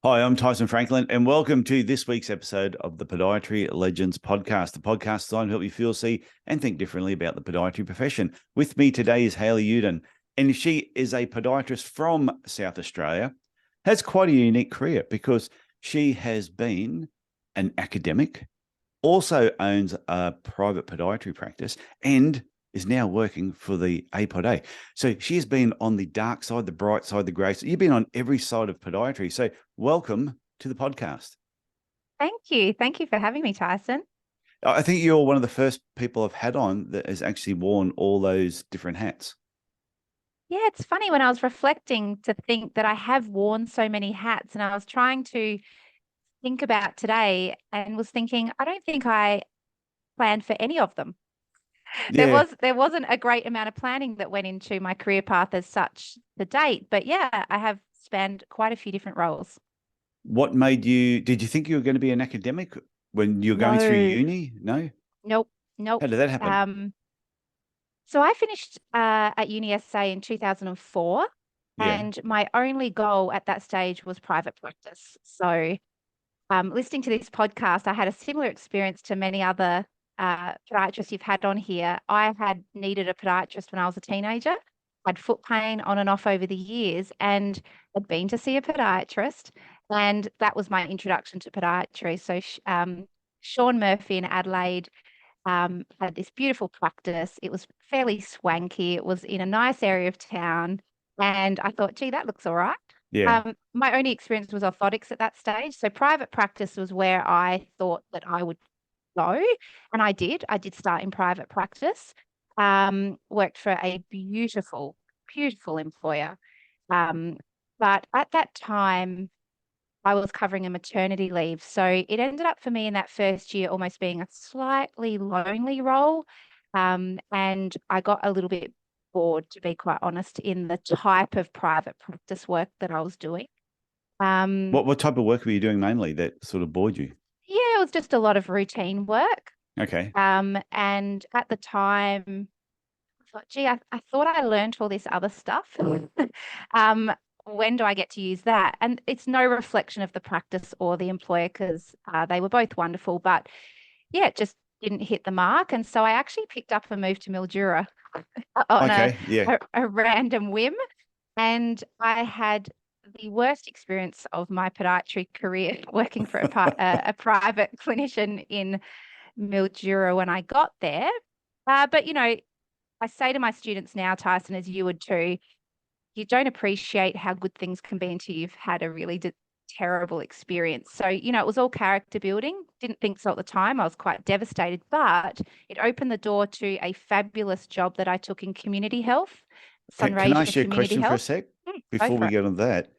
Hi, I'm Tyson Franklin, and welcome to this week's episode of the Podiatry Legends podcast. The podcast designed to help you feel, see, and think differently about the podiatry profession. With me today is Hayley Uden, and she is a podiatrist from South Australia. Has quite a unique career because she has been an academic, also owns a private podiatry practice, and is now working for the APOD. So she has been on the dark side, the bright side, the grey side. You've been on every side of podiatry. So welcome to the podcast. Thank you. Thank you for having me, Tyson. I think you're one of the first people I've had on that has actually worn all those different hats. Yeah, it's funny when I was reflecting to think that I have worn so many hats, and I was trying to think about today and was thinking, I don't think I planned for any of them. Yeah. There wasn't a great amount of planning that went into my career path as such to date, but yeah, I have spanned quite a few different roles. What made you, did you think you were going to be an academic when you were going through No, uni? No? nope, How nope. did that happen? So I finished at UniSA in 2004, Yeah. and my only goal at that stage was private practice. So listening to this podcast, I had a similar experience to many other podiatrists you've had on here. I had needed a podiatrist when I was a teenager, had foot pain on and off over the years, and had been to see a podiatrist. And that was my introduction to podiatry. So Sean Murphy in Adelaide had this beautiful practice. It was fairly swanky. It was in a nice area of town. And I thought, gee, that looks all right. Yeah. My only experience was orthotics at that stage. So private practice was where I thought that I would go. And I did. I did start in private practice. Worked for a beautiful, beautiful employer. But at that time, I was covering a maternity leave. So it ended up for me in that first year almost being a slightly lonely role. And I got a little bit bored, to be quite honest, in the type of private practice work that I was doing. Um, What type of work were you doing mainly that sort of bored you? yeah, it was just a lot of routine work. Okay. And at the time, I thought, gee, I thought I learned all this other stuff. um, when do I get to use that? And it's no reflection of the practice or the employer because they were both wonderful, but yeah, it just didn't hit the mark. And so I actually picked up and moved to Mildura on Okay. Yeah. a random whim. And I had the worst experience of my podiatry career working for a private clinician in Mildura when I got there. But, I say to my students now, Tyson, as you would too, you don't appreciate how good things can be until you've had a really terrible experience. So, it was all character building. Didn't think so at the time. I was quite devastated, but it opened the door to a fabulous job that I took in community health, Can I ask fundraising you a community question for a health. sec Go before for we it. get on that?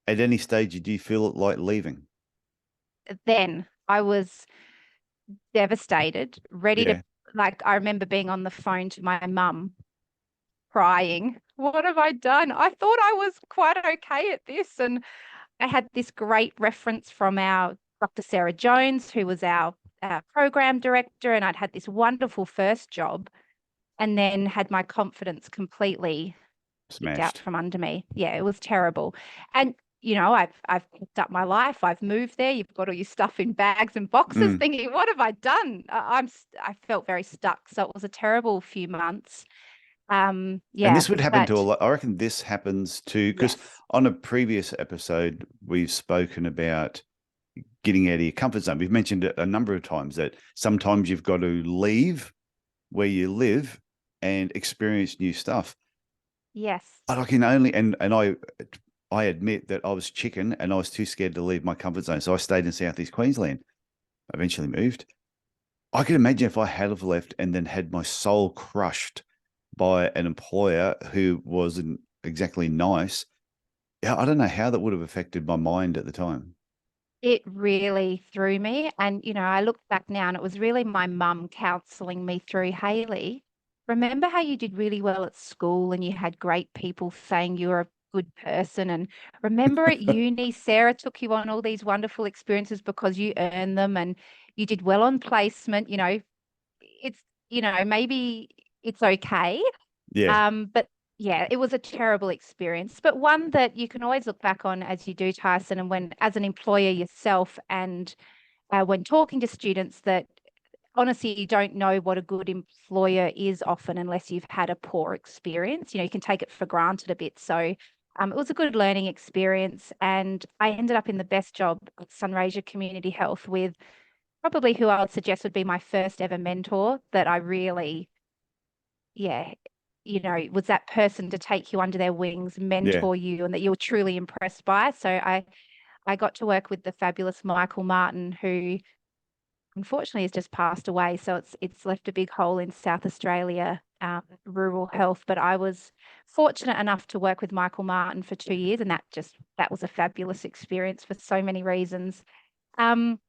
At any stage, do you feel it like leaving? Then I was devastated, ready to, Yeah. like, I remember being on the phone to my mum crying. What have I done? I thought I was quite okay at this. And I had this great reference from our Dr. Sarah Jones, who was our program director, and I'd had this wonderful first job and then had my confidence completely kicked out Smashed. from under me. Yeah, it was terrible. And I've picked up my life. I've moved there. You've got all your stuff in bags and boxes, Mm. thinking, "What have I done?" I felt very stuck. So it was a terrible few months. And Yeah, this would happen to a but lot. I reckon this happens to, because yes, on a previous episode, we've spoken about getting out of your comfort zone. We've mentioned it a number of times that sometimes you've got to leave where you live and experience new stuff. yes, But I can only, and I admit that I was chicken and I was too scared to leave my comfort zone. So I stayed in Southeast Queensland, eventually moved. I can imagine if I had have left and then had my soul crushed by an employer who wasn't exactly nice. Yeah, I don't know how that would have affected my mind at the time. it really threw me. And, I look back now and it was really my mum counseling me through, Hayley. Remember how you did really well at school and you had great people saying you were a good person? And remember at uni, Sarah took you on all these wonderful experiences because you earned them and you did well on placement. It's, maybe it's okay. Yeah. But yeah, it was a terrible experience, but one that you can always look back on as you do, Tyson, and when as an employer yourself, and when talking to students, that honestly, you don't know what a good employer is often unless you've had a poor experience. You can take it for granted a bit. So it was a good learning experience. And I ended up in the best job at Sunraysia Community Health with probably who I would suggest would be my first ever mentor that I really, yeah, was that person to take you under their wings, Yeah. mentor you, and that you were truly impressed by. So I got to work with the fabulous Michael Martin, who unfortunately has just passed away. So it's left a big hole in South Australia, rural health. But I was fortunate enough to work with Michael Martin for 2 years, and that was a fabulous experience for so many reasons. And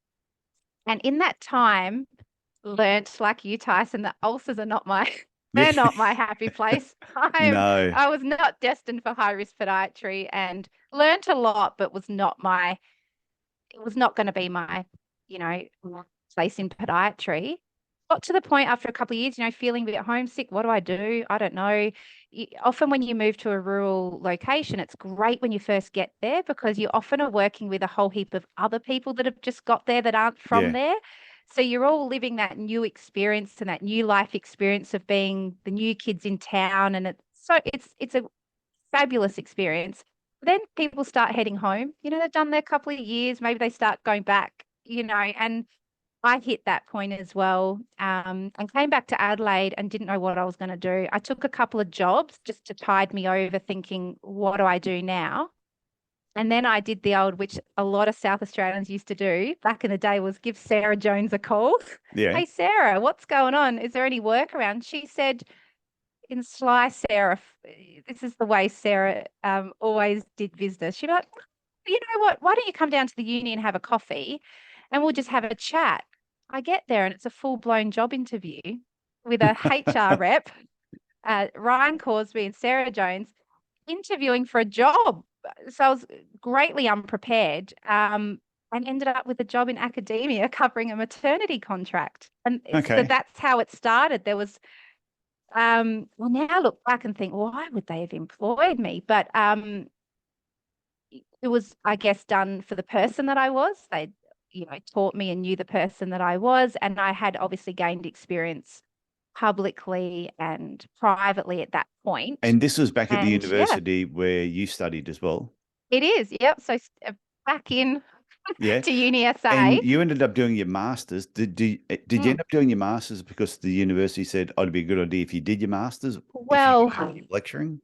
in that time, learnt, like you, Tyson, that ulcers are not my they're not my happy place. No. I was not destined for high risk podiatry, and learnt a lot, but it was not going to be my, you know, place in podiatry. Got to the point after a couple of years, feeling a bit homesick. What do I do? I don't know. Often when you move to a rural location, it's great when you first get there because you often are working with a whole heap of other people that have just got there that aren't from Yeah. there. So you're all living that new experience and that new life experience of being the new kids in town. And it's a fabulous experience. Then people start heading home. They've done their couple of years, maybe they start going back, and I hit that point as well, and came back to Adelaide and didn't know what I was going to do. I took a couple of jobs just to tide me over, thinking, what do I do now? And then I did the old, which a lot of South Australians used to do back in the day, was give Sarah Jones a call. Yeah. Hey, Sarah, what's going on? Is there any work around? She said, in sly Sarah, this is the way Sarah always did business. She'd be like, you know what? Why don't you come down to the uni and have a coffee and we'll just have a chat? I get there and it's a full-blown job interview with a HR rep, Ryan Causby and Sarah Jones, interviewing for a job. So I was greatly unprepared, and ended up with a job in academia covering a maternity contract. And so Okay. that's how it started. There was, well, now I look back and think, why would they have employed me? But it was, I guess, done for the person that I was. They, taught me and knew the person that I was, and I had obviously gained experience publicly and privately at that point. And this was back at the And yeah, university where you studied as well. it is. Yep. So back in Yeah. to UniSA. And you ended up doing your master's. Did you end Mm. up doing your master's because the university said, oh, it'd be a good idea if you did your master's, Well, if you keep lecturing?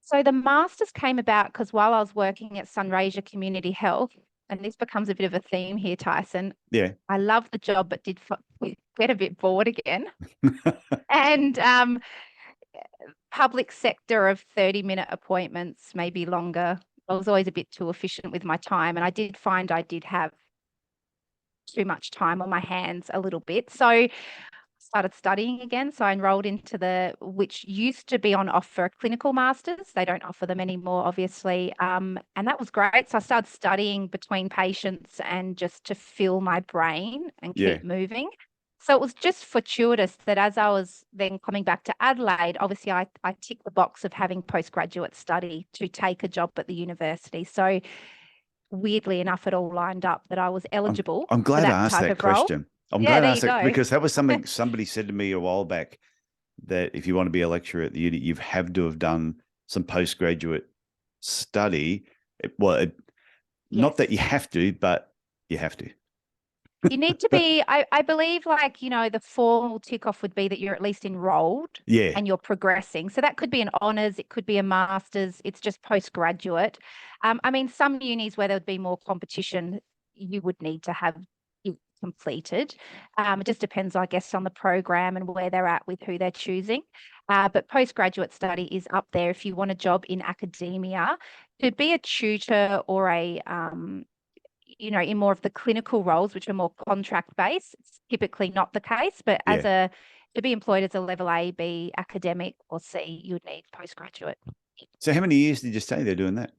so the master's came about because while I was working at Sunraysia Community Health, and this becomes a bit of a theme here, Tyson. Yeah. I loved the job, but did get a bit bored again. And public sector of 30-minute appointments, maybe longer. I was always a bit too efficient with my time. And I did find I did have too much time on my hands a little bit. So I started studying again. So I enrolled into which used to be on offer, clinical masters. They don't offer them anymore, obviously. And that was great. So I started studying between patients and just to fill my brain and keep moving. So it was just fortuitous that as I was then coming back to Adelaide, obviously I ticked the box of having postgraduate study to take a job at the university. So weirdly enough, it all lined up that I was eligible. I'm glad for I that asked type that of role. question. I'm Yeah, glad I there asked you that go. because that was something somebody said to me a while back, that if you want to be a lecturer at the uni, you have to have done some postgraduate study. Not that you have to, but you have to. You need to be, I believe, like, the formal tick off would be that you're at least enrolled Yeah. and you're progressing. So that could be an honours, it could be a master's, it's just postgraduate. I mean, some unis where there would be more competition, you would need to have it completed. It just depends, I guess, on the program and where they're at with who they're choosing. But postgraduate study is up there if you want a job in academia. To be a tutor or a in more of the clinical roles, which are more contract based, it's typically not the case. But to be employed as a level A, B, academic, or C, you would need postgraduate. So how many years did you stay there doing that?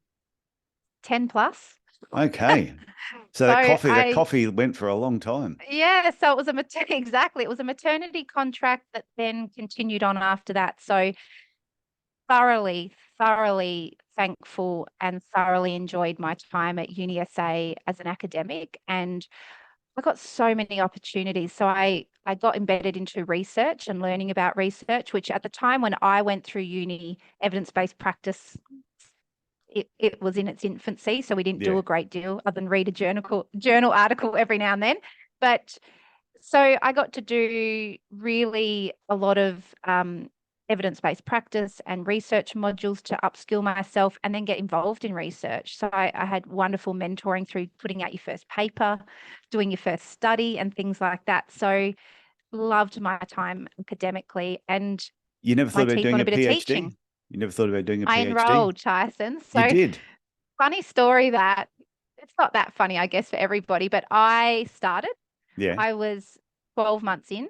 10 plus. Okay. So that coffee went for a long time. Yeah. So it was exactly. It was a maternity contract that then continued on after that. So thoroughly thankful and thoroughly enjoyed my time at UniSA as an academic, and I got so many opportunities. So I got embedded into research and learning about research, which at the time when I went through uni, evidence-based practice, it was in its infancy. So we didn't do a great deal other than read a journal article every now and then. But so I got to do really a lot of evidence-based practice and research modules to upskill myself and then get involved in research. So I had wonderful mentoring through putting out your first paper, doing your first study and things like that. So loved my time academically. And You never my thought about teeth doing on a a bit of PhD? teaching. You never thought about doing a I PhD? enrolled, Tyson. So You did? funny story that it's not that funny, I guess, for everybody, but I started. Yeah. I was 12 months in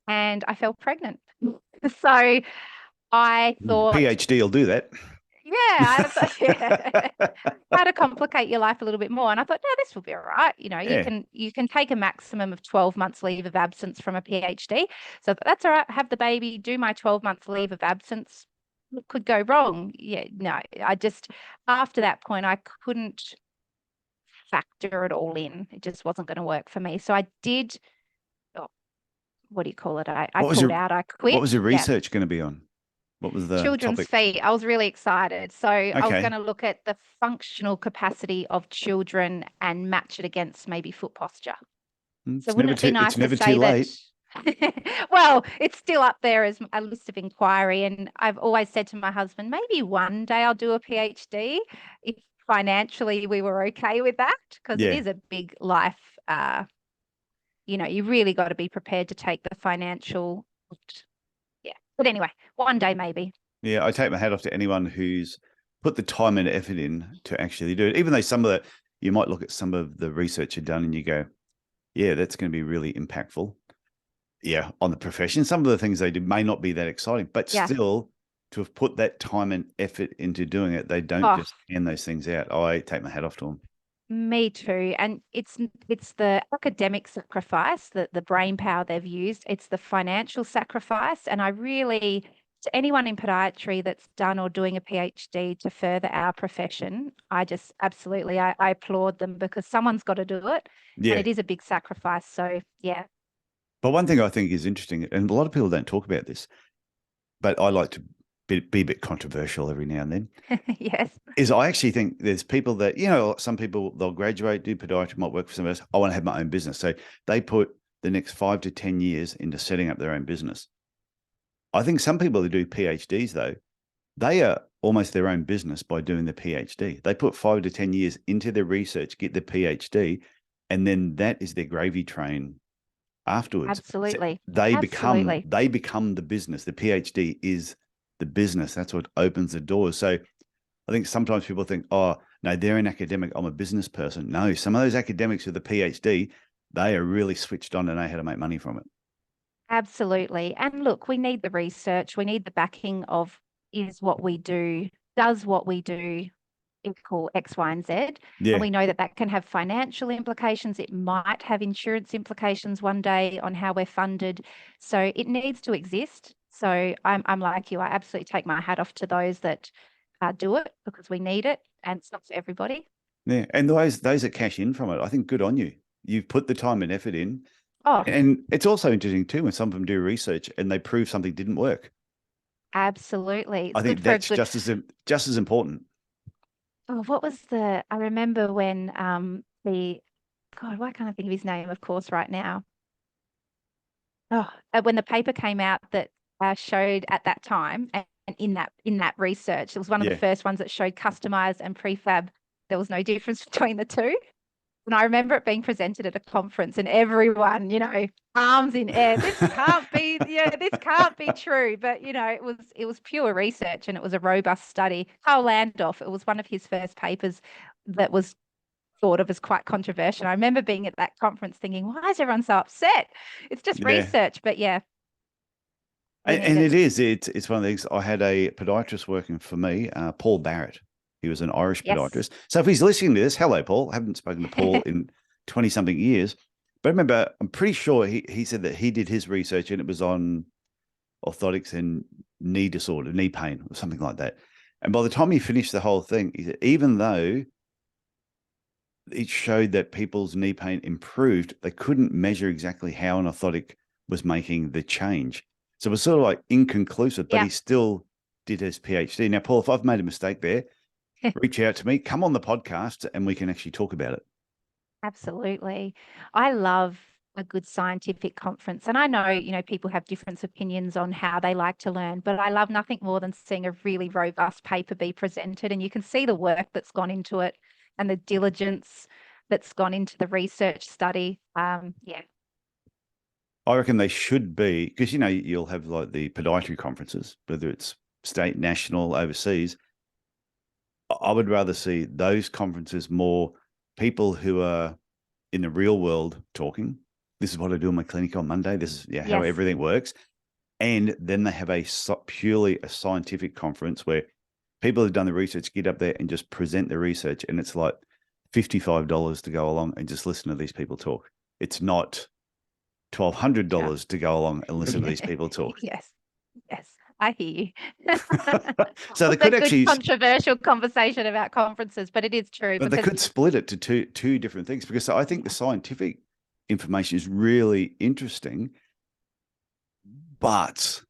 and I fell pregnant. So I thought, PhD will do that. yeah, how to complicate your life a little bit more. And I thought, no, this will be all right. You know, you can take a maximum of 12 months leave of absence from a PhD. So that's all right. Have the baby, do my 12 months leave of absence. What could go wrong? Yeah, no, after that point, I couldn't factor it all in. It just wasn't going to work for me. So I did, what do you call it? I pulled out, I quit. What was your research going to be on? What was the children's topic? feet. I was really excited. So I was going to look at the functional capacity of children and match it against maybe foot posture. So wouldn't it be nice to say that? Well, it's still up there as a list of inquiry. And I've always said to my husband, maybe one day I'll do a PhD if financially we were okay with that, because it is a big life. You really got to be prepared to take the financial. Yeah. But anyway, one day maybe. Yeah, I take my hat off to anyone who's put the time and effort in to actually do it. Even though some of the, you might look at some of the research you've done and you go, yeah, that's going to be really impactful. Yeah, on the profession. Some of the things they do may not be that exciting, but still to have put that time and effort into doing it, they don't just hand those things out. I take my hat off to them. Me too. And it's the academic sacrifice, the brain power they've used. It's the financial sacrifice. And I really, to anyone in podiatry that's done or doing a PhD to further our profession, I just absolutely, I applaud them, because someone's got to do it. Yeah. And it is a big sacrifice. So, yeah. But one thing I think is interesting, and a lot of people don't talk about this, but I like to be a bit controversial every now and then. Yes. Is I actually think there's people that, some people, they'll graduate, do podiatry, might work for somebody else. I want to have my own business. So they put the next 5 to 10 years into setting up their own business. I think some people that do PhDs, though, they are almost their own business by doing the PhD. They put 5 to 10 years into their research, get the PhD, and then that is their gravy train afterwards. Absolutely. So they become the business. The PhD is the business. That's what opens the doors. So I think sometimes people think, oh, no, they're an academic, I'm a business person. No, some of those academics with a PhD, they are really switched on and know how to make money from it. Absolutely. And look, we need the research. We need the backing of, is what we do, does what we do equal X, Y, and Z. Yeah. And we know that that can have financial implications. It might have insurance implications one day on how we're funded. So it needs to exist. So I'm like you. I absolutely take my hat off to those that do it, because we need it, and it's not for everybody. Yeah. And those that cash in from it, I think good on you. You've put the time and effort in. Oh. And it's also interesting too when some of them do research and they prove something didn't work. Absolutely. It's I think that's just as important. Oh, what was I remember when God, why can't I think of his name, of course, right now? Oh, when the paper came out that showed at that time, and in that research, it was one of the first ones that showed customized and prefab. There was no difference between the two. And I remember it being presented at a conference and everyone, arms in air. This can't be, this can't be true. But, it was pure research and it was a robust study. Carl Landorf, it was one of his first papers that was thought of as quite controversial. I remember being at that conference thinking, why is everyone so upset? It's just research, but yeah. And it's one of the things. I had a podiatrist working for me, Paul Barrett. He was an Irish podiatrist. So if he's listening to this, hello, Paul. I haven't spoken to Paul in 20-something years. But I remember, I'm pretty sure he said that he did his research and it was on orthotics and knee disorder, knee pain, or something like that. And by the time he finished the whole thing, he said, even though it showed that people's knee pain improved, they couldn't measure exactly how an orthotic was making the change. So it was sort of like inconclusive, but he still did his PhD. Now, Paul, if I've made a mistake there, reach out to me, come on the podcast, and we can actually talk about it. Absolutely. I love a good scientific conference. And I know, people have different opinions on how they like to learn, but I love nothing more than seeing a really robust paper be presented, and you can see the work that's gone into it and the diligence that's gone into the research study. Yeah. I reckon they should be, because, you'll have like the podiatry conferences, whether it's state, national, overseas. I would rather see those conferences more people who are in the real world talking. This is what I do in my clinic on Monday. This is how everything works. And then they have purely a scientific conference where people who've done the research get up there and just present the research. And it's like $55 to go along and just listen to these people talk. It's not $1,200 to go along and listen to these people talk. Yes. I hear you. So they could actually controversial conversation about conferences, but it is true. But they could split it to two different things, because I think the scientific information is really interesting, but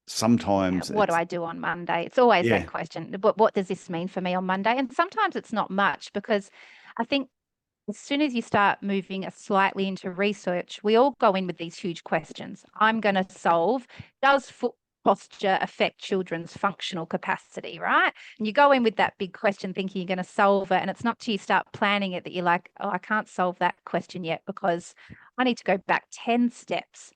sometimes what do I do on Monday? It's always that question. What does this mean for me on Monday? And sometimes it's not much, because I think as soon as you start moving slightly into research, we all go in with these huge questions. I'm going to solve, does foot posture affect children's functional capacity, right? And you go in with that big question thinking you're going to solve it. And it's not till you start planning it that you're like, oh, I can't solve that question yet, because I need to go back 10 steps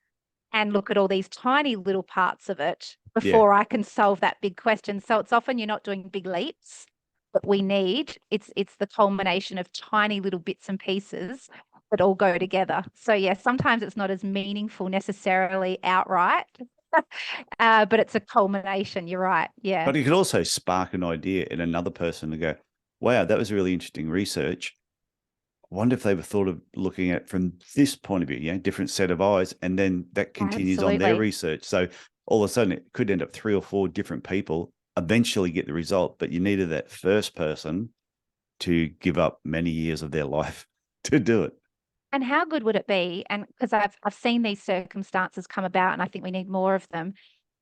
and look at all these tiny little parts of it before I can solve that big question. So it's often you're not doing big leaps, but it's the culmination of tiny little bits and pieces that all go together. So sometimes it's not as meaningful necessarily outright, but it's a culmination. You're right. Yeah. But it could also spark an idea in another person to go, wow, that was really interesting research. I wonder if they ever thought of looking at it from this point of view, different set of eyes, and then that continues on their research. So all of a sudden it could end up 3 or 4 different people eventually get the result, but you needed that first person to give up many years of their life to do it. And how good would it be? And because I've seen these circumstances come about, and I think we need more of them.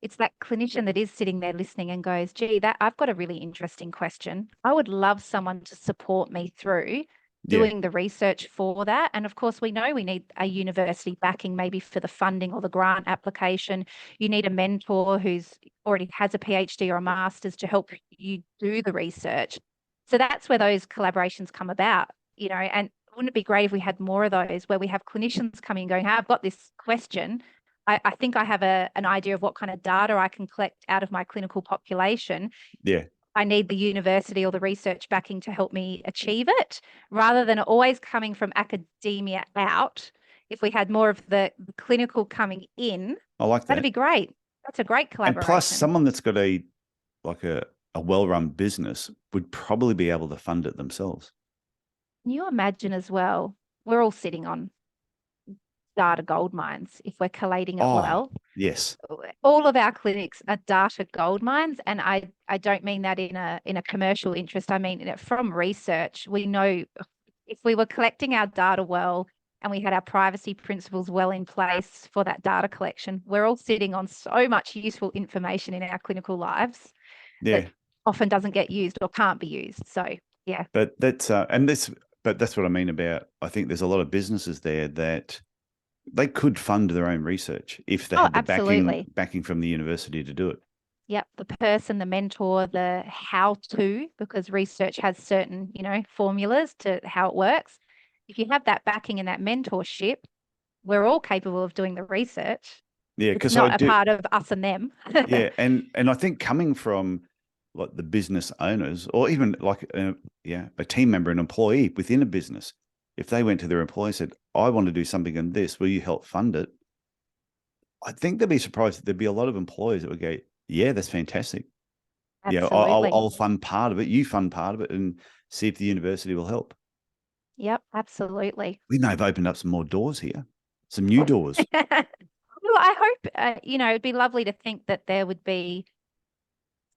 It's that clinician that is sitting there listening and goes, gee, I've got a really interesting question. I would love someone to support me through doing the research for that. And of course, we know we need a university backing, maybe for the funding or the grant application. You need a mentor who's already has a PhD or a master's to help you do the research. So that's where those collaborations come about, and wouldn't it be great if we had more of those, where we have clinicians coming and going, hey, I've got this question. I think I have an idea of what kind of data I can collect out of my clinical population. Yeah. I need the university or the research backing to help me achieve it, rather than always coming from academia out. If we had more of the clinical coming in, I like that. That'd be great. That's a great collaboration. And plus, someone that's got a well-run business would probably be able to fund it themselves. Can you imagine as well? We're all sitting on data gold mines if we're collating it well. Yes. All of our clinics are data gold mines, and I don't mean that in a commercial interest. I mean it from research. We know if we were collecting our data well and we had our privacy principles well in place for that data collection, we're all sitting on so much useful information in our clinical lives that often doesn't get used or can't be used. So But that's what I mean about, I think there's a lot of businesses there that they could fund their own research if they had the backing from the university to do it. Yep. The person, the mentor, the how to, because research has certain, formulas to how it works. If you have that backing and that mentorship, we're all capable of doing the research. Yeah. Because it's not a part of us and them. Yeah. And I think coming from like the business owners, or even like a team member, an employee within a business, if they went to their employer and said, I want to do something in this, will you help fund it? I think they'd be surprised that there'd be a lot of employers that would go, yeah, that's fantastic. Absolutely. I'll fund part of it, you fund part of it, and see if the university will help. Yep, absolutely. We may have opened up some more doors here, some new doors. Well, I hope, it'd be lovely to think that there would be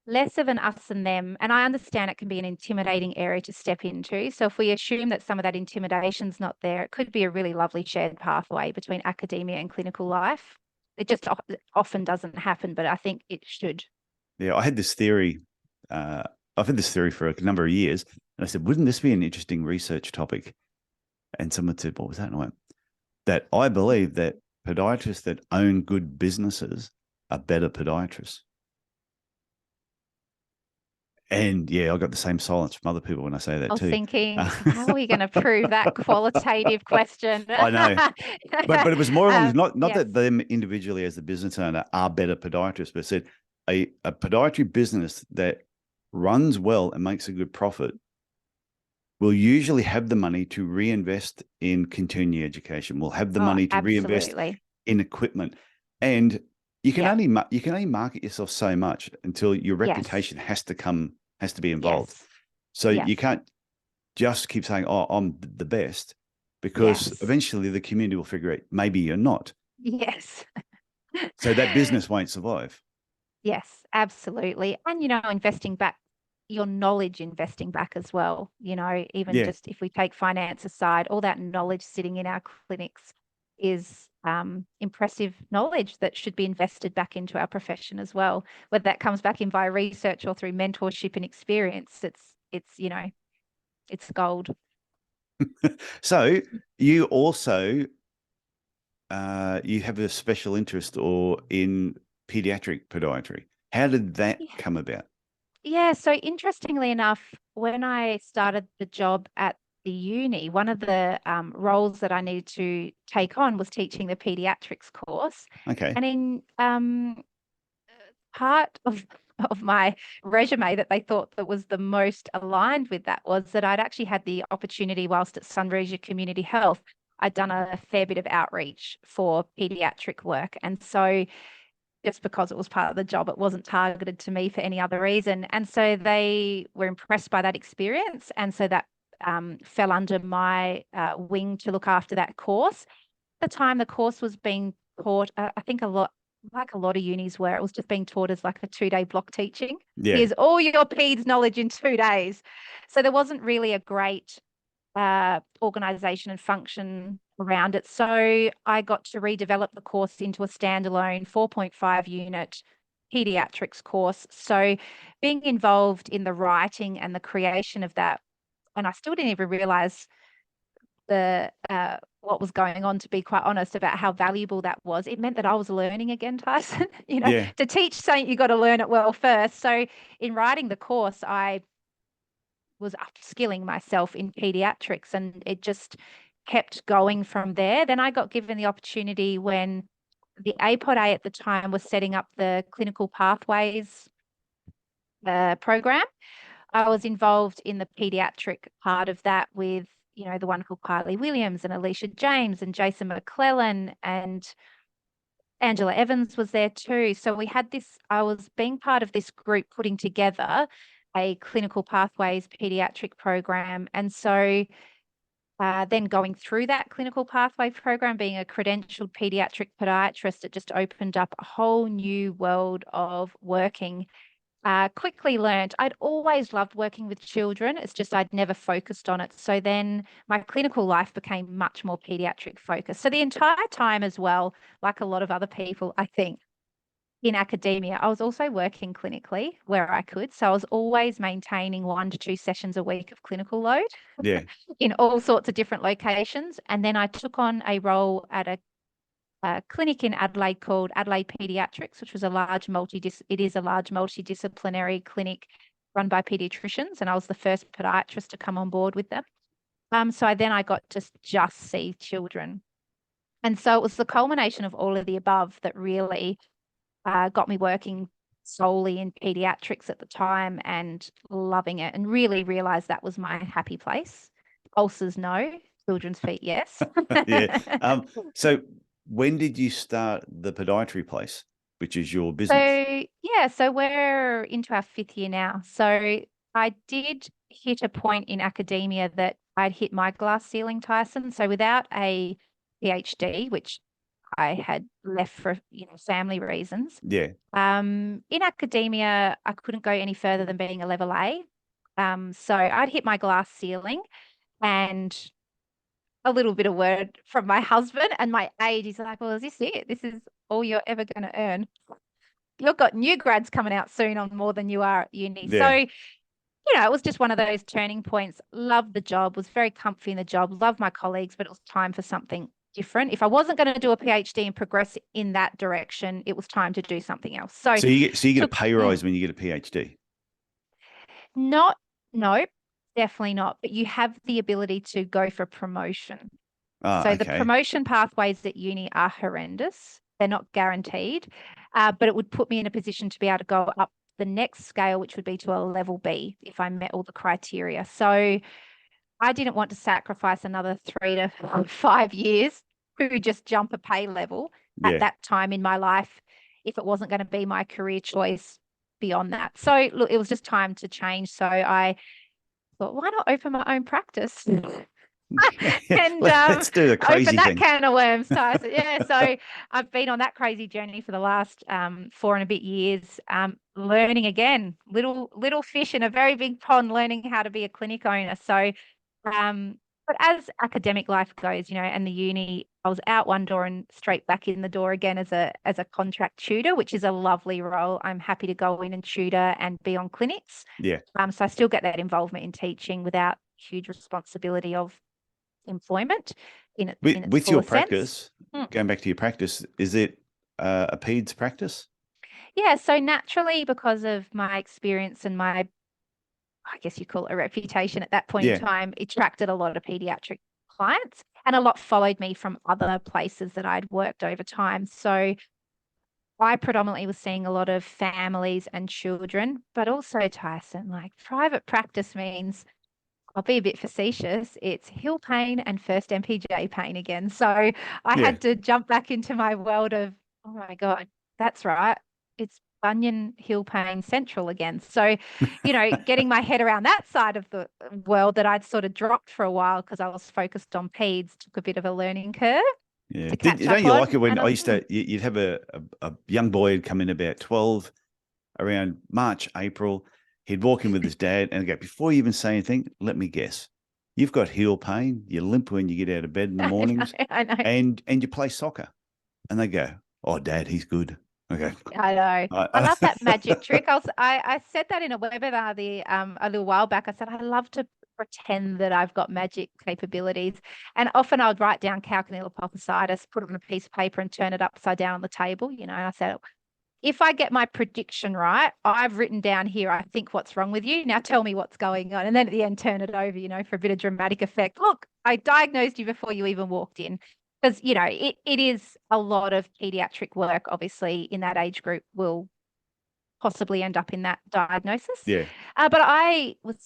less of an us and them. And I understand it can be an intimidating area to step into. So if we assume that some of that intimidation's not there, it could be a really lovely shared pathway between academia and clinical life. It just often doesn't happen, but I think it should. Yeah, I had this theory. I've had this theory for a number of years, and I said, wouldn't this be an interesting research topic? And someone said, what was that? And I went, that I believe that podiatrists that own good businesses are better podiatrists. And yeah, I got the same silence from other people when I say that I was too. thinking, how are we going to prove that qualitative question? I know, but it was more along not yes. that them individually as the business owner are better podiatrists, but said a podiatry business that runs well and makes a good profit will usually have the money to reinvest in continuing education. Will have the money to reinvest in equipment, and you can only market yourself so much until your reputation has to be involved. Yes. So you can't just keep saying, "Oh, I'm the best," because eventually the community will figure out maybe you're not. Yes. So that business won't survive. Yes, absolutely. And, investing back your knowledge, investing back as well, even just if we take finance aside, all that knowledge sitting in our clinics is impressive knowledge that should be invested back into our profession as well. Whether that comes back in via research or through mentorship and experience, it's gold. So you also you have a special interest or in pediatric podiatry. How did that come about? Yeah, so interestingly enough, when I started the job at the uni, one of the roles that I needed to take on was teaching the pediatrics course. Okay. And in part of my resume that they thought that was the most aligned with that was that I'd actually had the opportunity whilst at Sunraysia Community Health. I'd done a fair bit of outreach for pediatric work. And so just because it was part of the job, it wasn't targeted to me for any other reason. And so they were impressed by that experience. And so that fell under my wing to look after that course. At the time, the course was being taught, I think a lot of unis where it was just being taught as like a 2-day block teaching. Yeah. Here's all your PEDS knowledge in 2 days. So there wasn't really a great organization and function around it. So I got to redevelop the course into a standalone 4.5 unit pediatrics course. So being involved in the writing and the creation of that, and I still didn't even realize what was going on, to be quite honest, about how valuable that was. It meant that I was learning again, Tyson. To teach something, you got to learn it well first. So in writing the course, I was upskilling myself in pediatrics, and it just kept going from there. Then I got given the opportunity when the APOD at the time was setting up the clinical pathways program. I was involved in the pediatric part of that with, the wonderful Kylie Williams and Alicia James and Jason McClellan, and Angela Evans was there too. So we had this, I was being part of this group putting together a clinical pathways pediatric program. And so then going through that clinical pathway program, being a credentialed pediatric podiatrist, it just opened up a whole new world of working. Quickly learned I'd always loved working with children. It's just I'd never focused on it. So then my clinical life became much more pediatric focused. So the entire time as well, like a lot of other people, I think, in academia, I was also working clinically where I could. So I was always maintaining 1 to 2 sessions a week of clinical load in all sorts of different locations. And then I took on a role at a clinic in Adelaide called Adelaide Pediatrics, which was a large multidisciplinary clinic run by pediatricians, and I was the first podiatrist to come on board with them. So I got to just see children. And so it was the culmination of all of the above that really got me working solely in pediatrics at the time and loving it, and really realized that was my happy place. Ulcers, no. Children's feet, yes. So when did you start the podiatry place, which is your business? So we're into our 5th year now. So I did hit a point in academia that I'd hit my glass ceiling, Tyson. So without a PhD, which I had left for, family reasons. Yeah. In academia, I couldn't go any further than being a level A. So I'd hit my glass ceiling, and a little bit of word from my husband and my age. He's like, well, is this it? This is all you're ever going to earn. You've got new grads coming out soon on more than you are at uni. Yeah. So, it was just one of those turning points. Loved the job, was very comfy in the job, loved my colleagues, but it was time for something different. If I wasn't going to do a PhD and progress in that direction, it was time to do something else. So you get a pay rise when you get a PhD? No, definitely not. But you have the ability to go for promotion. So the promotion pathways at uni are horrendous. They're not guaranteed, but it would put me in a position to be able to go up the next scale, which would be to a level B if I met all the criteria. So I didn't want to sacrifice another 3 to 5 years to just jump a pay level at that time in my life if it wasn't going to be my career choice beyond that. So look, it was just time to change. So I thought, why not open my own practice? And let's do the crazy open that thing. can of worms, Tyson. So I've been on that crazy journey for the last 4 and a bit years, learning again, little fish in a very big pond, learning how to be a clinic owner. So, but as academic life goes, and the uni, I was out one door and straight back in the door again as a contract tutor, which is a lovely role. I'm happy to go in and tutor and be on clinics. Yeah. So I still get that involvement in teaching without huge responsibility of employment in its with your sense. practice. Going back to your practice, is it a peds practice? Yeah, so naturally, because of my experience and my, I guess you call it a reputation at that point in time, attracted a lot of pediatric clients, and a lot followed me from other places that I'd worked over time. So I predominantly was seeing a lot of families and children, but also, Tyson, like private practice means, I'll be a bit facetious, it's heel pain and first MPJ pain again. So I had to jump back into my world of, oh my God, that's right, it's bunion heel pain central again. So, getting my head around that side of the world that I'd sort of dropped for a while because I was focused on peds took a bit of a learning curve. Yeah. Don't you like it when I used to, you'd have a young boy who'd come in about 12 around March, April. He'd walk in with his dad and I'd go, before you even say anything, let me guess. You've got heel pain. You limp when you get out of bed in the mornings. I know. And you play soccer. And they go, oh, Dad, he's good. Okay. I know. I love that magic trick. I said that in a webinar a little while back. I said, I love to pretend that I've got magic capabilities. And often I would write down Calcanula poplicitis, put it on a piece of paper and turn it upside down on the table. I said, if I get my prediction right, I've written down here, I think what's wrong with you. Now tell me what's going on. And then at the end, turn it over, for a bit of dramatic effect. Look, I diagnosed you before you even walked in. Because, it is a lot of pediatric work, obviously, in that age group will possibly end up in that diagnosis. Yeah. But I was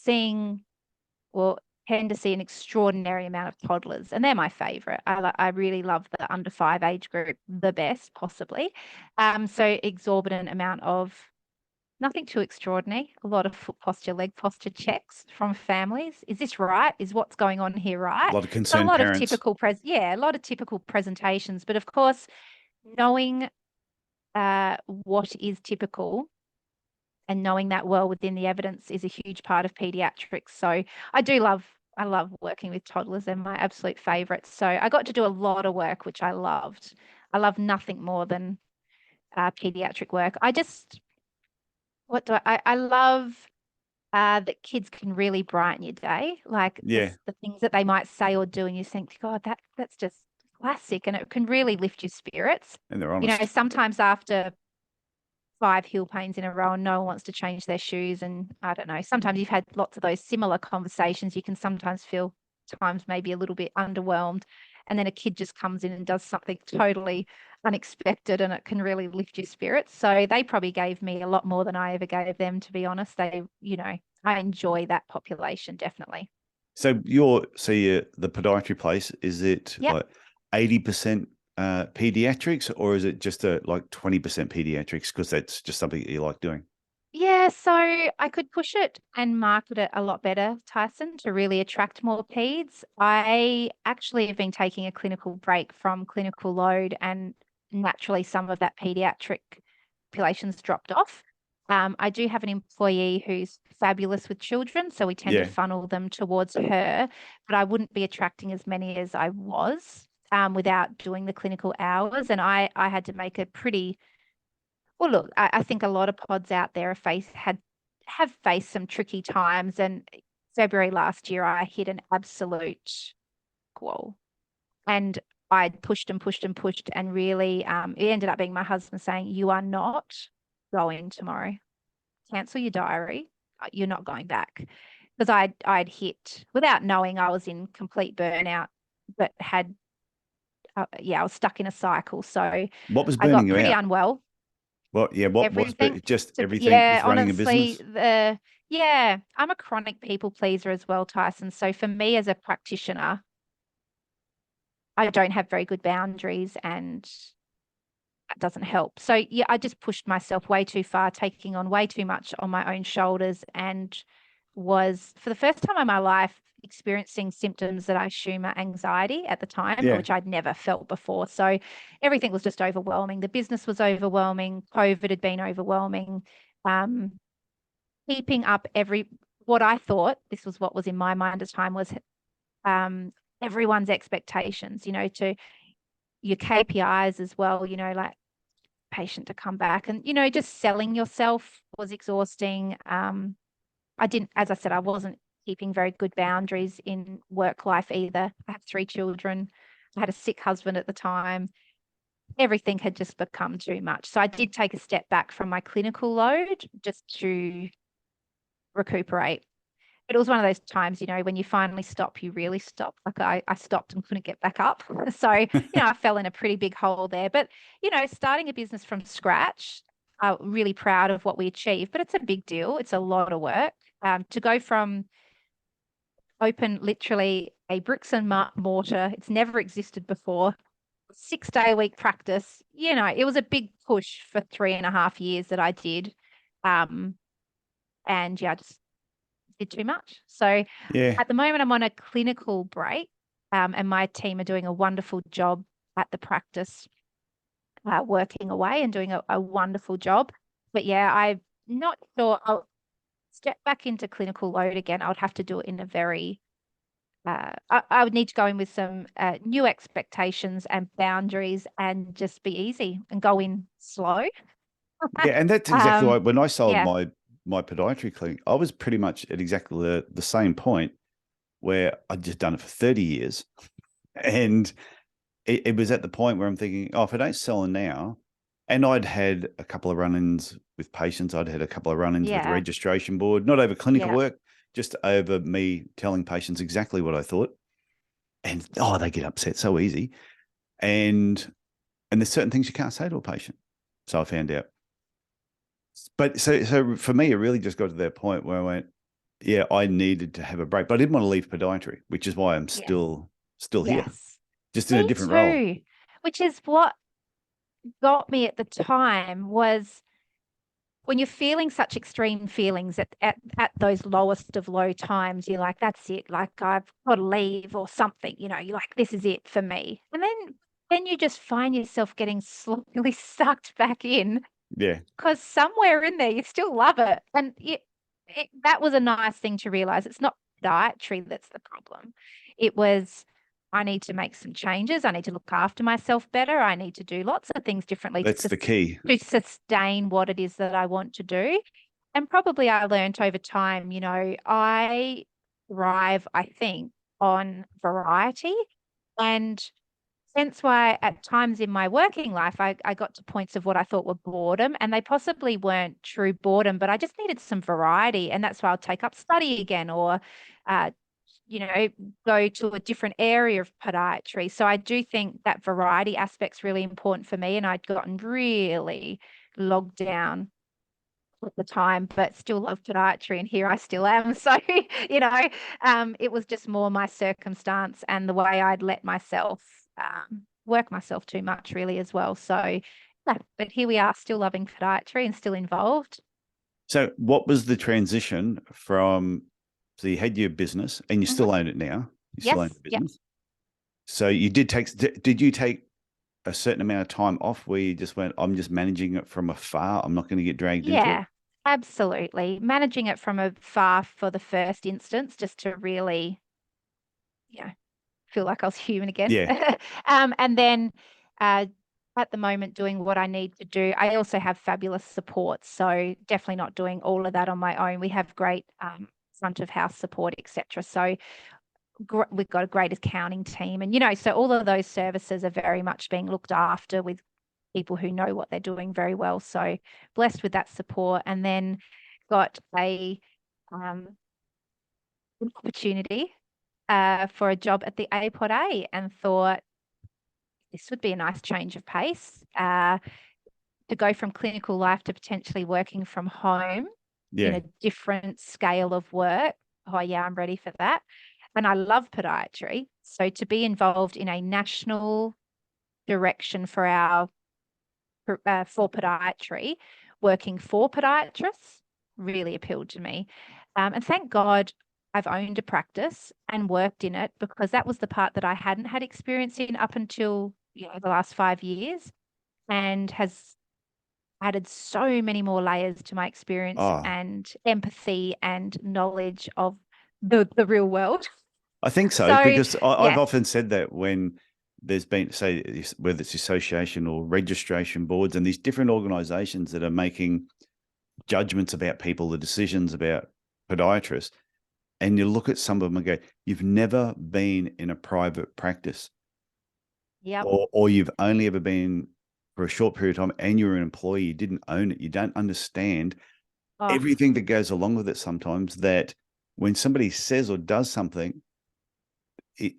tend to see an extraordinary amount of toddlers, and they're my favorite. I really love the under 5 age group the best, possibly. So exorbitant amount of, nothing too extraordinary, a lot of foot posture, leg posture checks from families. Is this right? Is what's going on here right? A lot of concerned parents. A lot of typical presentations. But of course, knowing what is typical and knowing that well within the evidence is a huge part of pediatrics. So I love working with toddlers. They're my absolute favorites. So I got to do a lot of work, which I loved. I love nothing more than pediatric work. I love that kids can really brighten your day. Like the things that they might say or do, and you think, God, that's just classic, and it can really lift your spirits. And they're honest. Sometimes after 5 heel pains in a row and no one wants to change their shoes, and I don't know, sometimes you've had lots of those similar conversations, you can sometimes feel times maybe a little bit underwhelmed, and then a kid just comes in and does something totally unexpected, and it can really lift your spirits. So they probably gave me a lot more than I ever gave them, to be honest. I enjoy that population, definitely. So the podiatry place, is it like 80% pediatrics, or is it just like 20% pediatrics because that's just something that you like doing? Yeah, Yeah, so I could push it and market it a lot better, Tyson, to really attract more peds. I actually have been taking a clinical break from clinical load, and naturally some of that pediatric population's dropped off. I do have an employee who's fabulous with children, so we tend to Yeah. funnel them towards her, but I wouldn't be attracting as many as I was without doing the clinical hours. And I had to make a pretty well, look, I think a lot of pods out there have faced some tricky times. And February last year, I hit an absolute wall, and I pushed and pushed and pushed, and really, it ended up being my husband saying, "You are not going tomorrow. Cancel your diary. You're not going back," because I'd hit without knowing I was in complete burnout, but had I was stuck in a cycle. So What was I burning got you pretty out? unwell. What was Everything. just So everything, yeah, just running a honestly, business? I'm a chronic people pleaser as well, Tyson. So for me as a practitioner, I don't have very good boundaries, and that doesn't help. So yeah, I just pushed myself way too far, taking on way too much on my own shoulders, and was for the first time in my life experiencing symptoms that I assume are anxiety at the time, Yeah. which I'd never felt before. So everything was just overwhelming. The business was overwhelming. COVID had been overwhelming. Um, Keeping up what I thought, this was what was in my mind at the time, was um, everyone's expectations, to your KPIs as well, like patient to come back, and, just selling yourself was exhausting. I didn't, as I said, I wasn't keeping very good boundaries in work life either. I have 3 children. I had a sick husband at the time. Everything had just become too much. So I did take a step back from my clinical load just to recuperate. But it was one of those times, when you finally stop, you really stop. Like I stopped and couldn't get back up. So, I fell in a pretty big hole there. But, starting a business from scratch, really proud of what we achieved, but it's a big deal. It's a lot of work. To go from open literally a bricks and mortar, it's never existed before, 6-day a week practice, it was a big push for 3.5 years that I did. And yeah, I just did too much. So Yeah. at the moment, I'm on a clinical break, and my team are doing a wonderful job at the practice, working away and doing a wonderful job. But yeah, I'm not sure I'll step back into clinical load again. I would have to do it in a very, I would need to go in with some new expectations and boundaries, and just be easy and go in slow. Yeah. And that's exactly why Um, when I sold yeah, my podiatry clinic, I was pretty much at exactly the same point where I'd just done it for 30 years. And it was at the point where I'm thinking, oh, if I don't sell now, and I'd had a couple of run-ins with patients, I'd had a couple of run-ins with the yeah, registration board, not over clinical yeah, work, just over me telling patients exactly what I thought. And they get upset so easy. And there's certain things you can't say to a patient. So I found out. But so for me, it really just got to that point where I went, yeah, I needed to have a break, but I didn't want to leave podiatry, which is why I'm yes, still here, yes. just in a Me different role. too. Which is what got me at the time, was when you're feeling such extreme feelings at those lowest of low times, you're like, that's it. Like, I've got to leave or something, you're like, this is it for me. And then you just find yourself getting slowly sucked back in, Yeah, because somewhere in there you still love it. And that was a nice thing to realize. It's not dietary that's the problem. It was, I need to make some changes. I need to look after myself better. I need to do lots of things differently that's the key. to sustain what it is that I want to do. And probably I learned over time, I thrive, I think, on variety. And hence why at times in my working life, I got to points of what I thought were boredom, and they possibly weren't true boredom, but I just needed some variety. And that's why I'll take up study again, or, uh, you know, go to a different area of podiatry. So I do think that variety aspect's really important for me. And I'd gotten really logged down at the time, but still love podiatry, and here I still am. So, it was just more my circumstance and the way I'd let myself work myself too much, really, as well. So, yeah, but here we are, still loving podiatry and still involved. So what was the transition from, so you had your business and you Mhm. still own it now. You still own Yes. the Yep. business. So you did you take a certain amount of time off where you just went, I'm just managing it from afar. I'm not going to get dragged into it? Yeah, absolutely. Managing it from afar for the first instance, just to really, you know, feel like I was human again. Yeah. And then uh, at the moment, doing what I need to do. I also have fabulous support, so definitely not doing all of that on my own. We have great front of house support, etc. So we've got a great accounting team, and so all of those services are very much being looked after with people who know what they're doing very well. So blessed with that support, and then got an opportunity for a job at the A Pod A, and thought this would be a nice change of pace to go from clinical life to potentially working from home in Yeah. a different scale of work. Oh yeah, I'm ready for that. And I love podiatry. So to be involved in a national direction for for podiatry, working for podiatrists really appealed to me. And thank God I've owned a practice and worked in it, because that was the part that I hadn't had experience in up until the last 5 years, and has added so many more layers to my experience Oh, and empathy and knowledge of the real world. I think so, So because I've yes, often said that when there's been, say, whether it's association or registration boards and these different organizations that are making judgments about people, the decisions about podiatrists, and you look at some of them and go, you've never been in a private practice, yep. or you've only ever been for a short period of time and you're an employee, you didn't own it, you don't understand Oh, everything that goes along with it sometimes, that when somebody says or does something, it,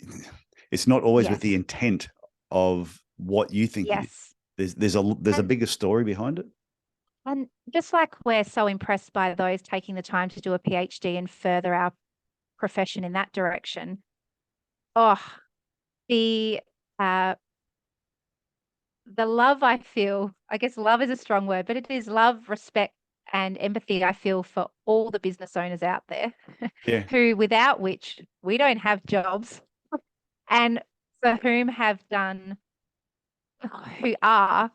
it's not always with yes, the intent of what you think it is. yes. There's a And bigger story behind it. and just like we're so impressed by those taking the time to do a PhD and further our profession in that direction. Oh, the uh the love I feel, I guess love is a strong word, but it is love, respect, and empathy I feel for all the business owners out there Yeah. who, without which we don't have jobs, and for whom who are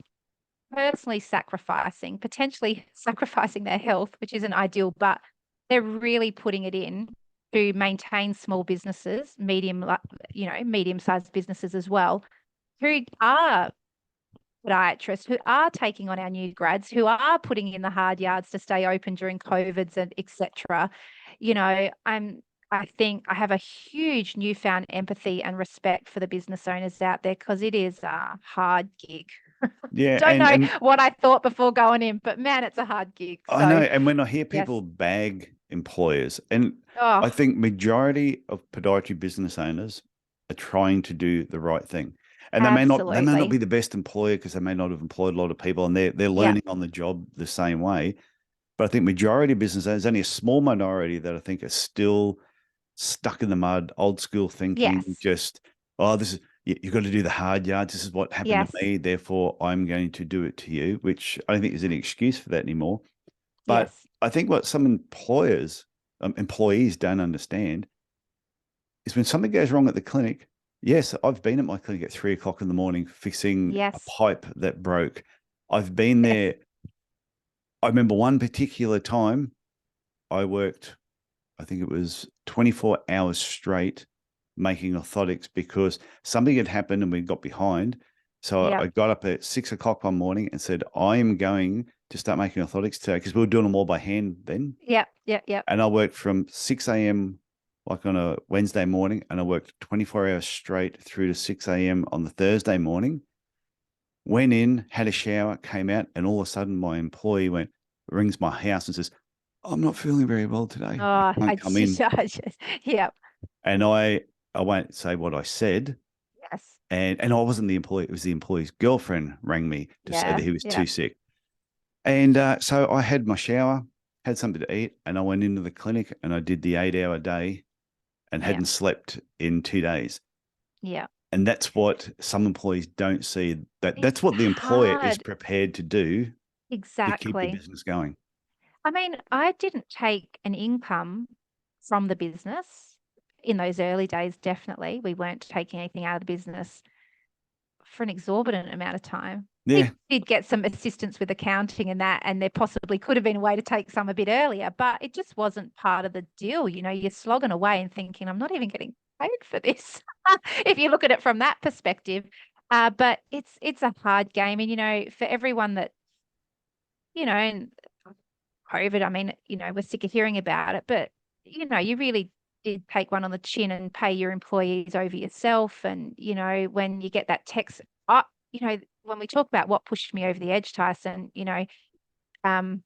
personally sacrificing, potentially sacrificing their health, which isn't ideal, but they're really putting it in to maintain small businesses, medium-sized businesses as well, who are podiatrists, who are taking on our new grads, who are putting in the hard yards to stay open during COVIDs and etc. I think I have a huge newfound empathy and respect for the business owners out there, because it is a hard gig. Yeah. Don't And know and what I thought before going in, but man, it's a hard gig. I know, So and when I hear yes. people bag employers, and I Oh, think majority of podiatry business owners are trying to do the right thing. And they may not be absolutely. the best employer because they may not have employed a lot of people, and they're Yeah. learning on the job the same way. But I think majority of business owners, only a small minority that I think are still stuck in the mud, old school thinking, Yes. just, oh, this is, you've got to do the hard yards. This is what happened to Yes. me. Therefore, I'm going to do it to you, which I don't think there's any excuse for that anymore. But Yes. I think what some employees don't understand is when something goes wrong at the clinic. Yes, I've been at my clinic at 3 o'clock in the morning fixing a Yes. pipe that broke. I've been Yes. there. I remember one particular time I worked, I think it was 24 hours straight making orthotics because something had happened and we got behind. So Yep. I got up at 6 o'clock one morning and said, I'm going to start making orthotics today, because we were doing them all by hand then. Yep. Yep. Yep. And I worked from 6 a.m. like on a Wednesday morning, and I worked 24 hours straight through to 6 a.m. on the Thursday morning. Went in, had a shower, came out, and all of a sudden my employee rings my house and says, I'm not feeling very well today. I Oh, can't come in. yep. And I won't say what I said. Yes. And I wasn't the employee. It was the employee's girlfriend rang me to say that Yeah. he was Yeah. too sick. And so I had my shower, had something to eat, and I went into the clinic and I did the 8 hour day and Yeah. hadn't slept in 2 days. Yeah. And that's what some employees don't see. That's It's what the employer is hard. prepared to do to keep the Exactly. business going. I mean, I didn't take an income from the business in those early days, definitely. We weren't taking anything out of the business for an exorbitant amount of time. Yeah. Did get some assistance with accounting and that, and there possibly could have been a way to take some a bit earlier, but it just wasn't part of the deal. You know, you're slogging away and thinking, I'm not even getting paid for this, if you look at it from that perspective. But it's a hard game. And, you know, for everyone that, you know, and COVID, I mean, you know, we're sick of hearing about it, but, you know, you really did take one on the chin and pay your employees over yourself. And, you know, when you get that text, you know, when we talk about what pushed me over the edge, Tyson, you know, um,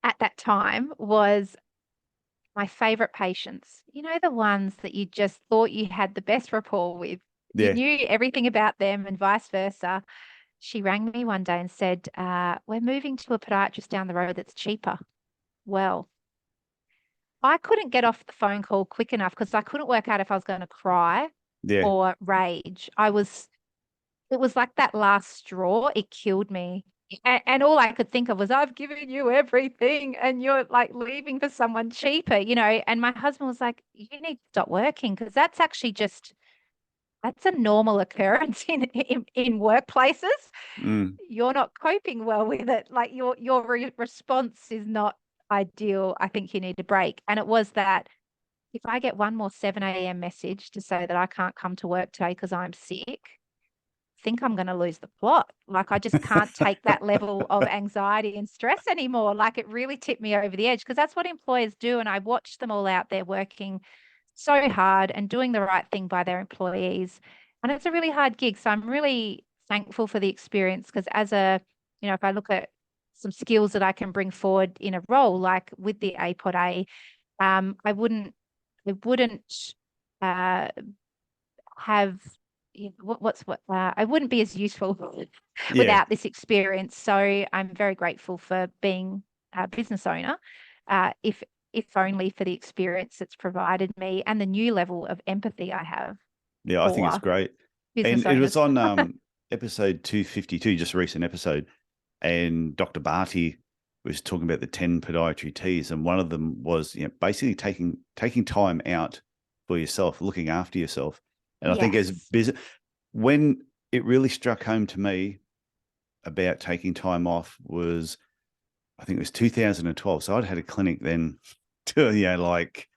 at that time was my favorite patients, you know, the ones that you just thought you had the best rapport with. You Yeah. knew everything about them and vice versa. She rang me one day and said, we're moving to a podiatrist down the road that's cheaper. Well, I couldn't get off the phone call quick enough because I couldn't work out if I was going to cry Yeah. or rage. It was like that last straw. It killed me. And all I could think of was, I've given you everything and you're like leaving for someone cheaper, you know. And my husband was like, you need to stop working because that's actually that's a normal occurrence in workplaces. Mm. You're not coping well with it. Like your response is not ideal. I think you need a break. And it was that if I get one more 7 a.m. message to say that I can't come to work today because I'm sick, think I'm going to lose the plot. Like I just can't take that level of anxiety and stress anymore. Like it really tipped me over the edge because that's what employers do. And I watched them all out there working so hard and doing the right thing by their employees. And it's a really hard gig. So I'm really thankful for the experience because you know, if I look at some skills that I can bring forward in a role, like with the APOD A, I wouldn't uh, have I wouldn't be as useful Yeah. without this experience. So I'm very grateful for being a business owner, if only for the experience it's provided me and the new level of empathy I have Yeah. I think it's for great. And business it was owners. on episode 252, just a recent episode. And Dr. Barty was talking about the 10 podiatry T's. And one of them was, you know, basically taking time out for yourself, looking after yourself. And I think as Yes. business, when it really struck home to me about taking time off was, I think it was 2012. So I'd had a clinic then to, you know, like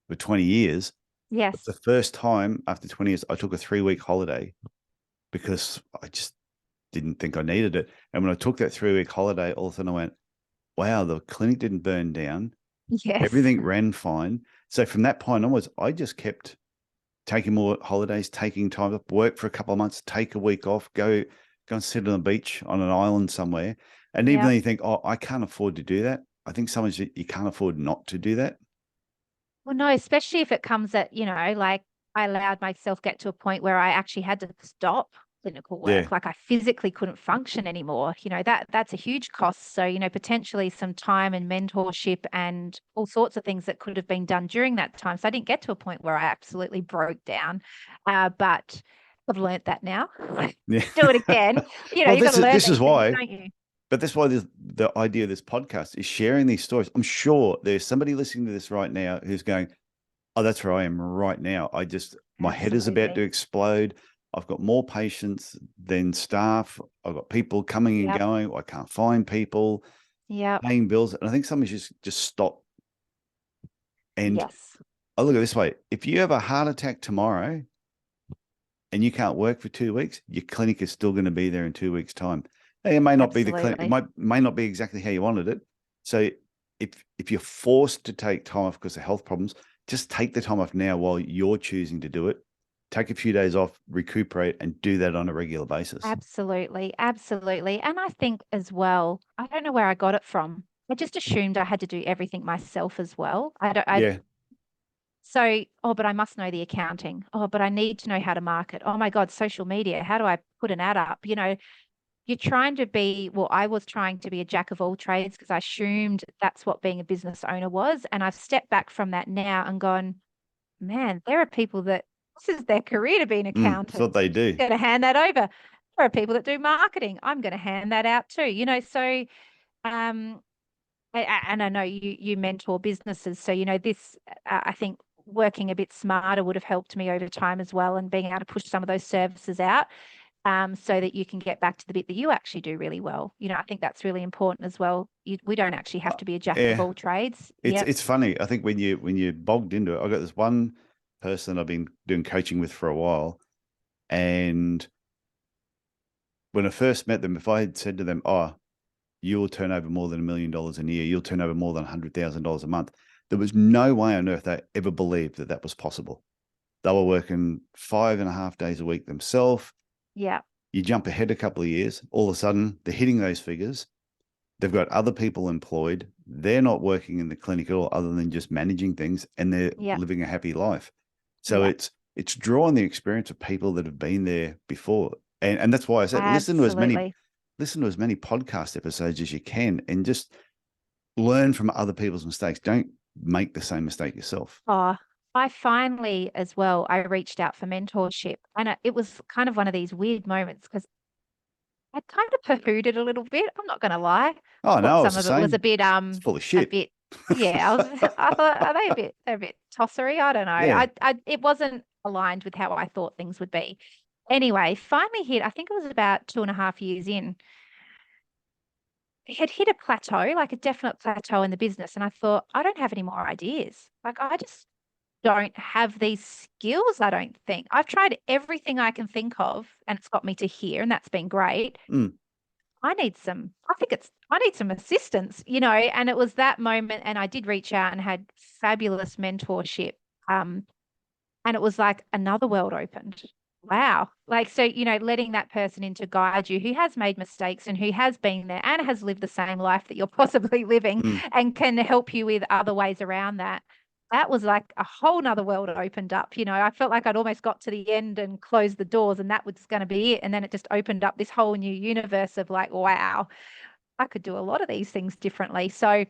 for 20 years. It's the Yes. first time after 20 years, I took a 3-week holiday because I just didn't think I needed it. And when I took that 3-week holiday, all of a sudden I went, wow, the clinic didn't burn down. Yes. Everything ran fine. So from that point onwards, I just kept taking more holidays, taking time off, work for a couple of months, take a week off, go and sit on the beach on an island somewhere. And even Yeah. though you think, oh, I can't afford to do that, I think sometimes you can't afford not to do that. Well, no, especially if it comes at, you know, like I allowed myself get to a point where I actually had to stop clinical Yeah. work. Like I physically couldn't function anymore. You know, that's a huge cost. So, you know, potentially some time and mentorship and all sorts of things that could have been done during that time. So I didn't get to a point where I absolutely broke down. But I've learned that now. Yeah. Do it again. You know, Well, you've got to learn this is these things, why. don't you? But that's why the idea of this podcast is sharing these stories. I'm sure there's somebody listening to this right now who's going, oh, that's where I am right now. My head is about to Absolutely. explode. I've got more patients than staff. I've got people coming and Yep. going. I can't find people, Yep. paying bills. And I think somebody just stop. And Yes. I look at it this way. If you have a heart attack tomorrow and you can't work for 2 weeks, your clinic is still going to be there in 2 weeks' time. It may not be the clinic. It Absolutely. may not be exactly how you wanted it. So if you're forced to take time off because of health problems, just take the time off now while you're choosing to do it. Take a few days off, recuperate, and do that on a regular basis. Absolutely, absolutely. And I think as well, I don't know where I got it from. I just assumed I had to do everything myself as well. Yeah. Oh, but I must know the accounting. Oh, but I need to know how to market. Oh my God, social media. How do I put an ad up? You know, I was trying to be a jack of all trades because I assumed that's what being a business owner was. And I've stepped back from that now and gone, man, there are people that this is their career to be an That's accountant. what they do. Going to hand that over. There are people that do marketing. I'm going to hand that out too. You know, so um, and I know you mentor businesses, so this I think working a bit smarter would have helped me over time as well, and being able to push some of those services out, so that you can get back to the bit that you actually do really well. I think that's really important as well. We don't actually have to be a jack of Yeah, all trades. it's funny. I think when you're bogged into it, I've got this one person I've been doing coaching with for a while, and when I first met them, if I had said to them, "Oh, you'll turn over more than $1 million a year, you'll turn over more than $100,000 a month," there was no way on earth they ever believed that that was possible. They were working 5.5 days a week themselves. Yeah. You jump ahead a couple of years, all of a sudden they're hitting those figures. They've got other people employed. They're not working in the clinic at all, other than just managing things, and they're Yeah. living a happy life. So Yeah. it's drawing the experience of people that have been there before, and that's why I said Absolutely. listen to as many podcast episodes as you can, and just learn from other people's mistakes. Don't make the same mistake yourself. Oh, I finally, as well, I reached out for mentorship, and it was kind of one of these weird moments because I kind of poo-pooed it a little bit. I'm not going to lie. Oh Thought no, some it's the of it was same. It's full of a shit. bit, yeah. I thought, are they they're a bit tossery? I don't know. Yeah. It wasn't aligned with how I thought things would be. Anyway, finally hit, I think it was about 2.5 years in, it had hit a plateau, like a definite plateau in the business. And I thought, I don't have any more ideas. Like, I just don't have these skills, I don't think. I've tried everything I can think of, and it's got me to here, and that's been great. Mm. I need some assistance, and it was that moment. And I did reach out and had fabulous mentorship. And it was like another world opened. Wow. Like, so, letting that person in to guide you, who has made mistakes and who has been there and has lived the same life that you're possibly living, Mm. and can help you with other ways around that. That was like a whole nother world opened up. I felt like I'd almost got to the end and closed the doors, and that was going to be it. And then it just opened up this whole new universe of like, wow, I could do a lot of these things differently. So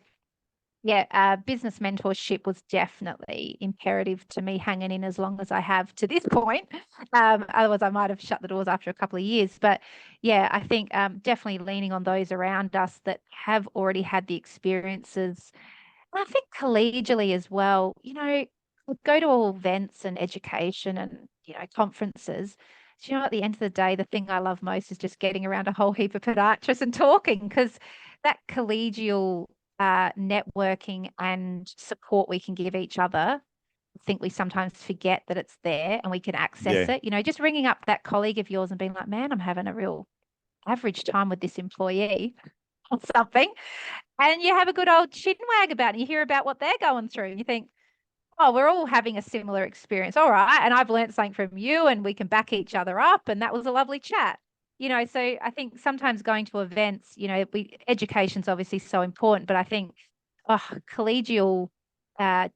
yeah, business mentorship was definitely imperative to me hanging in as long as I have to this point. Otherwise, I might have shut the doors after a couple of years. But yeah, I think definitely leaning on those around us that have already had the experiences. And I think collegially as well, we go to all events and education and, conferences. So, at the end of the day, the thing I love most is just getting around a whole heap of podiatrists and talking, because that collegial networking and support we can give each other, I think we sometimes forget that it's there and we can access Yeah. it. Just ringing up that colleague of yours and being like, man, I'm having a real average time with this employee or something. And you have a good old chin wag about it, and you hear about what they're going through, and you think, oh, we're all having a similar experience. All right. And I've learned something from you, and we can back each other up. And that was a lovely chat. So I think sometimes going to events, education's obviously so important, but I think collegial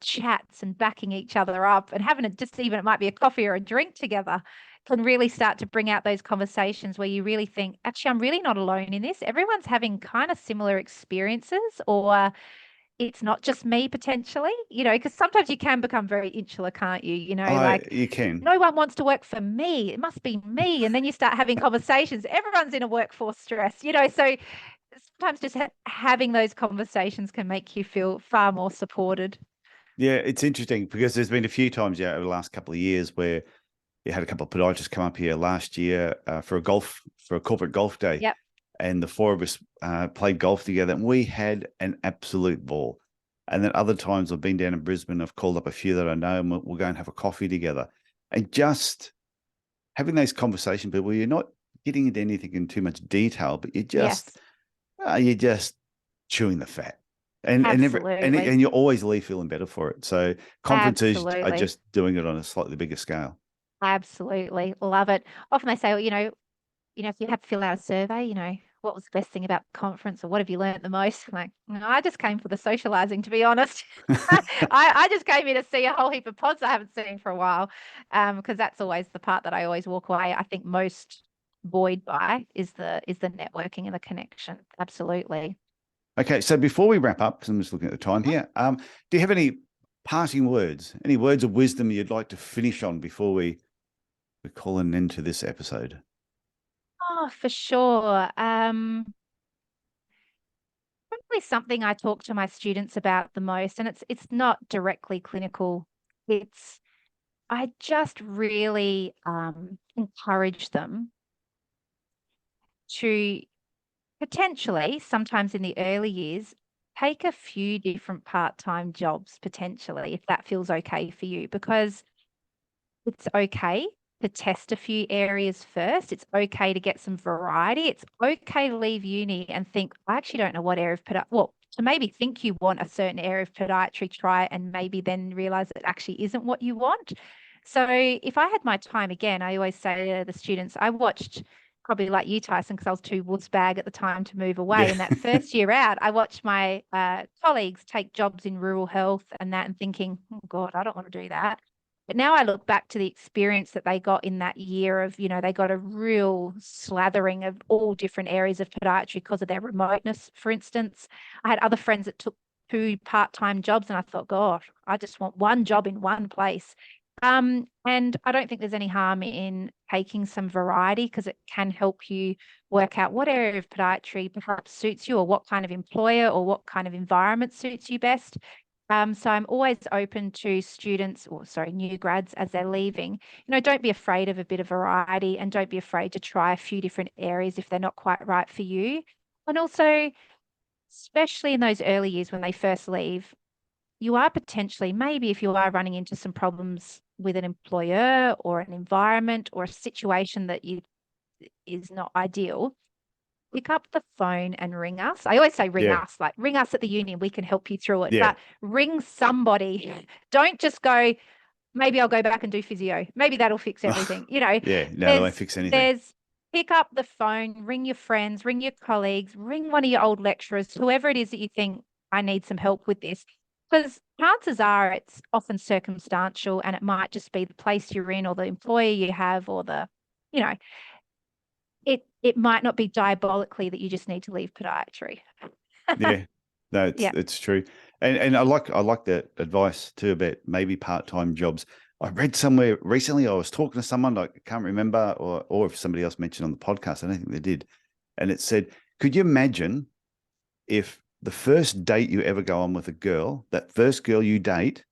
chats and backing each other up and having it might be a coffee or a drink together, can really start to bring out those conversations where you really think, actually, I'm really not alone in this. Everyone's having kind of similar experiences, or it's not just me potentially, because sometimes you can become very insular, can't you? Like, You can. no one wants to work for me. It must be me. And then you start having conversations. Everyone's in a workforce stress, so sometimes just having those conversations can make you feel far more supported. Yeah, it's interesting because there's been a few times over the last couple of years where you had a couple of podiatrists come up here last year for a corporate golf day. Yep. And the four of us played golf together, and we had an absolute ball. And then other times I've been down in Brisbane, I've called up a few that I know, and we'll go and have a coffee together. And just having those conversations, people, you're not getting into anything in too much detail, but you're just chewing the fat. And you're always leave feeling better for it. So conferences are just doing it on a slightly bigger scale. Absolutely. Love it. Often they say, well, if you had to fill out a survey, what was the best thing about the conference, or what have you learned the most? I'm like, no, I just came for the socializing, to be honest. I just came here to see a whole heap of pods I haven't seen for a while, because that's always the part that I always walk away, I think, most buoyed by is the networking and the connection. Absolutely. Okay, so before we wrap up, because I'm just looking at the time here, do you have any parting words, any words of wisdom you'd like to finish on before we call an end to this episode? Oh, for sure. probably something I talk to my students about the most, and it's not directly clinical. I just really encourage them to potentially, sometimes in the early years, take a few different part-time jobs potentially, if that feels okay for you, because it's okay to test a few areas first. It's okay to get some variety. It's okay to leave uni and think, I actually don't know what area of podiatry, well, to maybe think you want a certain area of podiatry, try it, and maybe then realize it actually isn't what you want. So if I had my time again, I always say to the students, I watched probably like you, Tyson, because I was too wuss bag at the time to move away. Yeah. And that first year out, I watched my colleagues take jobs in rural health and that, and thinking, oh God, I don't want to do that. But now I look back to the experience that they got in that year of, they got a real slathering of all different areas of podiatry because of their remoteness, for instance. I had other friends that took 2 part-time jobs, and I thought, gosh, I just want one job in one place. And I don't think there's any harm in taking some variety, because it can help you work out what area of podiatry perhaps suits you, or what kind of employer or what kind of environment suits you best. So I'm always open to students, or sorry, new grads as they're leaving. Don't be afraid of a bit of variety, and don't be afraid to try a few different areas if they're not quite right for you. And also, especially in those early years when they first leave, you are potentially, maybe if you are running into some problems with an employer or an environment or a situation that is not ideal, pick up the phone and ring us. I always say ring Yeah. us, like ring us at the union, we can help you through it. Yeah. But ring somebody. Don't just go, maybe I'll go back and do physio. Maybe that'll fix everything. Yeah. No, they won't fix anything. There's pick up the phone, ring your friends, ring your colleagues, ring one of your old lecturers, whoever it is that you think, I need some help with this. Because chances are it's often circumstantial, and it might just be the place you're in, or the employer you have, or it might not be diabolically that you just need to leave podiatry. Yeah, no, Yeah. it's true. And I like that advice too about maybe part-time jobs. I read somewhere recently, I was talking to someone, I can't remember, or if somebody else mentioned on the podcast, I don't think they did. And it said, could you imagine if the first date you ever go on with a girl, that first girl you date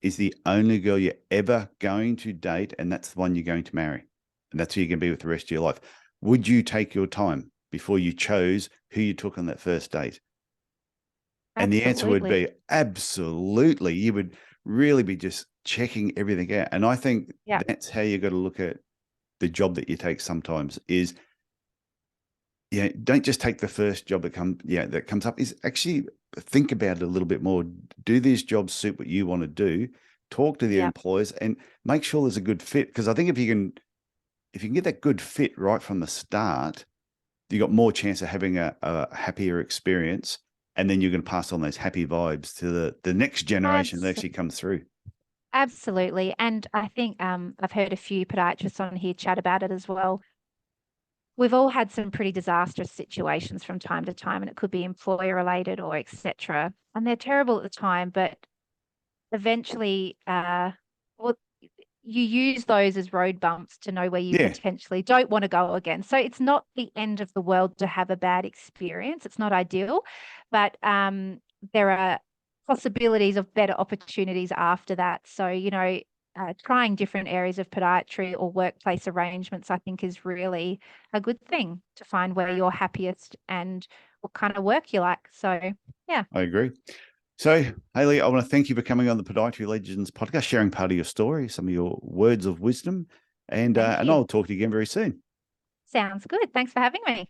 is the only girl you're ever going to date, and that's the one you're going to marry, and that's who you're going to be with the rest of your life? Would you take your time before you chose who you took on that first date? And the answer would be absolutely. You would really be just checking everything out. And I think that's how you got to look at the job that you take sometimes is, don't just take the first job that comes up. Is actually think about it a little bit more. Do these jobs suit what you want to do? Talk to the employers and make sure there's a good fit. Because I think if you can get that good fit right from the start, you got more chance of having a happier experience, and then you're going to pass on those happy vibes to the next generation that actually comes through. Absolutely. And I think I've heard a few podiatrists on here chat about it as well. We've all had some pretty disastrous situations from time to time, and it could be employer related or etc. And they're terrible at the time, but eventually, you use those as road bumps to know where you potentially don't want to go again. So it's not the end of the world to have a bad experience. It's not ideal, but there are possibilities of better opportunities after that. So, trying different areas of podiatry or workplace arrangements, I think, is really a good thing to find where you're happiest and what kind of work you like. So, yeah. I agree. So, Hayley, I want to thank you for coming on the Podiatry Legends podcast, sharing part of your story, some of your words of wisdom, and I'll talk to you again very soon. Sounds good. Thanks for having me.